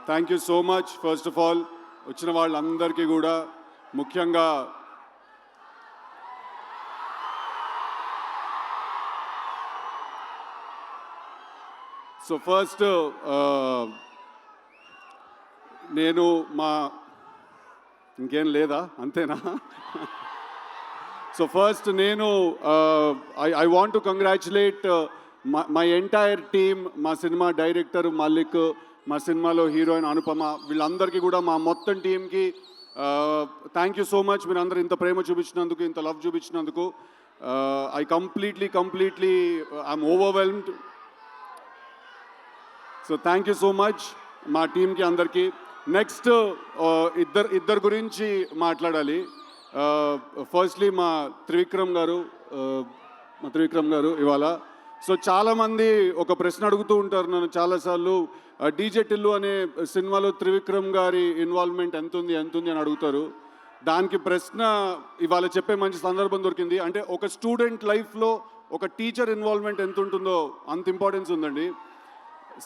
Thank you so much. First of all వచ్చిన వాళ్ళందరికీ కూడా ముఖ్యంగా సో ఫస్ట్ నేను ఇంకేం లేదా అంతేనా? సో ఫస్ట్ నేను I want to congratulate my entire team, మా సినిమా డైరెక్టర్ మల్లిక్, మా సినిమాలో హీరోయిన్ అనుపమ, వీళ్ళందరికీ కూడా మా మొత్తం టీంకి థ్యాంక్ యూ సో మచ్. మీరు అందరూ ఇంత ప్రేమ చూపించినందుకు, ఇంత లవ్ చూపించినందుకు I completely I'm overwhelmed. So thank you so much మా టీంకి అందరికీ. నెక్స్ట్ ఇద్దరు గురించి మాట్లాడాలి. ఫస్ట్లీ మా త్రివిక్రమ్ గారు ఇవాళ. సో చాలామంది ఒక ప్రశ్న అడుగుతూ ఉంటారు నన్ను చాలాసార్లు, డీజే టిల్లు అనే సినిమాలో త్రివిక్రమ్ గారి ఇన్వాల్వ్మెంట్ ఎంత ఉంది అని అడుగుతారు. దానికి ప్రశ్న ఇవాళ చెప్పే మంచి సందర్భం దొరికింది. అంటే ఒక స్టూడెంట్ లైఫ్లో ఒక టీచర్ ఇన్వాల్వ్మెంట్ ఎంత ఉంటుందో అంత ఇంపార్టెన్స్ ఉందండి.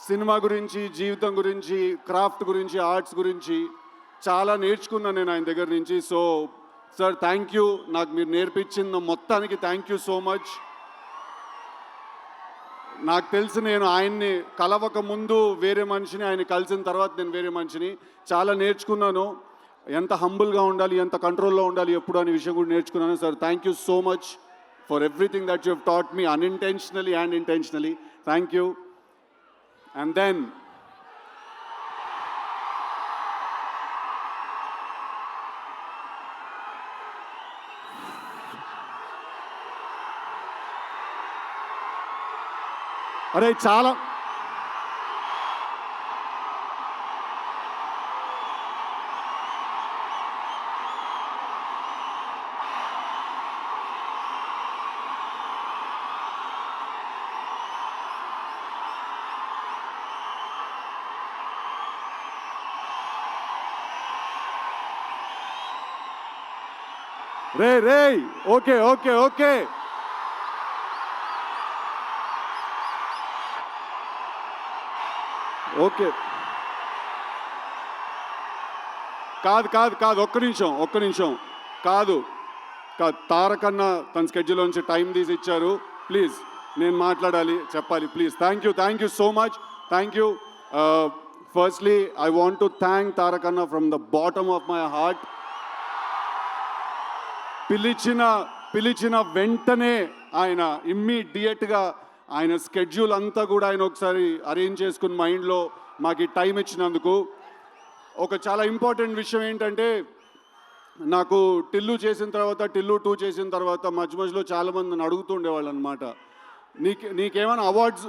సినిమా గురించి, జీవితం గురించి, క్రాఫ్ట్ గురించి, ఆర్ట్స్ గురించి చాలా నేర్చుకున్నాను నేను ఆయన దగ్గర నుంచి. సో సార్ థ్యాంక్ యూ, నాకు మీరు నేర్పించిన మొత్తానికి థ్యాంక్ యూ సో మచ్. నాకు తెలిసి నేను ఆయన్ని కలవక ముందు వేరే మనిషిని, ఆయన కలిసిన తర్వాత నేను వేరే మనిషిని. చాలా నేర్చుకున్నాను, ఎంత హంబుల్గా ఉండాలి, ఎంత కంట్రోల్లో ఉండాలి ఎప్పుడు అనే విషయం కూడా నేర్చుకున్నాను. Sir thank you so much for everything that you have taught me unintentionally and intentionally. Thank you. And then అరే చాలా రే ఓకే కాదు ఒక్క నిమిషం కాదు. తారకన్న తన స్కెడ్యూల్ నుంచి టైం తీసి ఇచ్చారు. ప్లీజ్ నేను మాట్లాడాలి, చెప్పాలి, please. Thank you so much. Thank you. Firstly I want to thank తారకన్న from the bottom of my heart. పిలిచిన వెంటనే ఆయన ఇమ్మీడియట్గా ఆయన స్కెడ్యూల్ అంతా కూడా ఆయన ఒకసారి అరేంజ్ చేసుకుని మైండ్లో మాకు ఈ టైం ఇచ్చినందుకు. ఒక చాలా ఇంపార్టెంట్ విషయం ఏంటంటే, నాకు టిల్లు 2 చేసిన తర్వాత మధ్యలో చాలామంది నన్ను అడుగుతుండేవాళ్ళు అనమాట, నీకేమైనా అవార్డ్స్.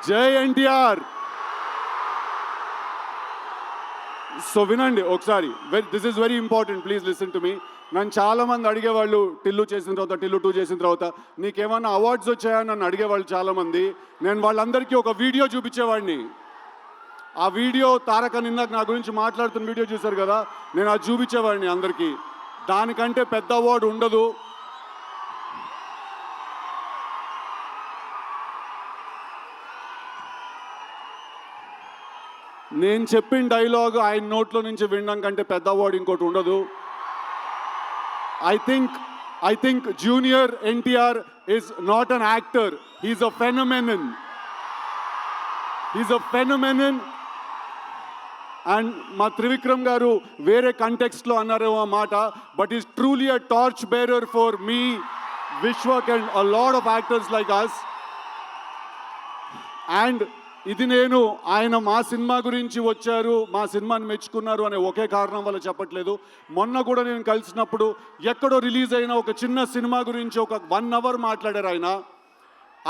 జై ఎన్టీఆర్. సో వినండి ఒకసారి, this is very important, please listen to me. నన్ను చాలామంది అడిగేవాళ్ళు టిల్లు 2 చేసిన తర్వాత నీకేమన్నా అవార్డ్స్ వచ్చాయని నన్ను అడిగేవాళ్ళు చాలామంది. నేను వాళ్ళందరికీ ఒక వీడియో చూపించేవాడిని. ఆ వీడియో తారక నిన్నకు నా గురించి మాట్లాడుతున్న వీడియో చూశారు కదా, నేను అది చూపించేవాడిని అందరికీ. దానికంటే పెద్ద అవార్డు ఉండదు. నేను చెప్పిన డైలాగ్ ఆయన నోట్లో నుంచి వినడం కంటే పెద్ద అవార్డు ఇంకోటి ఉండదు. I think Junior NTR is not an actor. He's a phenomenon. And మా త్రివిక్రమ్ గారు వేరే కంటెక్స్ట్లో అన్నారేమో ఆ మాట, but is truly a torch bearer for me, Vishwak and a lot of actors like us. And ఇది నేను ఆయన మా సినిమా గురించి వచ్చారు, మా సినిమాని మెచ్చుకున్నారు అనే ఒకే కారణం వల్ల చెప్పట్లేదు. మొన్న కూడా నేను కలిసినప్పుడు ఎక్కడో రిలీజ్ అయిన ఒక చిన్న సినిమా గురించి ఒక 1 hour మాట్లాడారు ఆయన.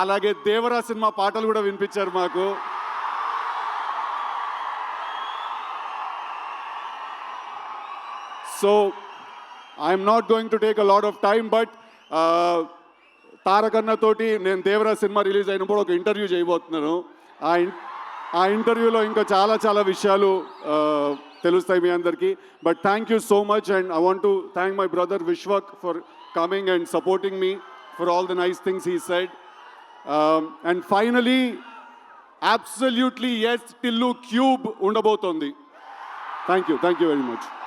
అలాగే దేవరా సినిమా పాటలు కూడా వినిపించారు మాకు. So I'm not going to take a lot of time, but తారకన్నతోటి నేను దేవరా సినిమా రిలీజ్ అయినప్పుడు ఒక ఇంటర్వ్యూ చేయబోతున్నాను. ఆ ఇంటర్వ్యూలో ఇంకా చాలా విషయాలు తెలుస్తాయి మీ అందరికీ. But thank you so much, and I want to thank my brother Vishwak for coming and supporting me for all the nice things he said. And finally absolutely yes Tillu cube ఉండబోతోంది. Thank you very much.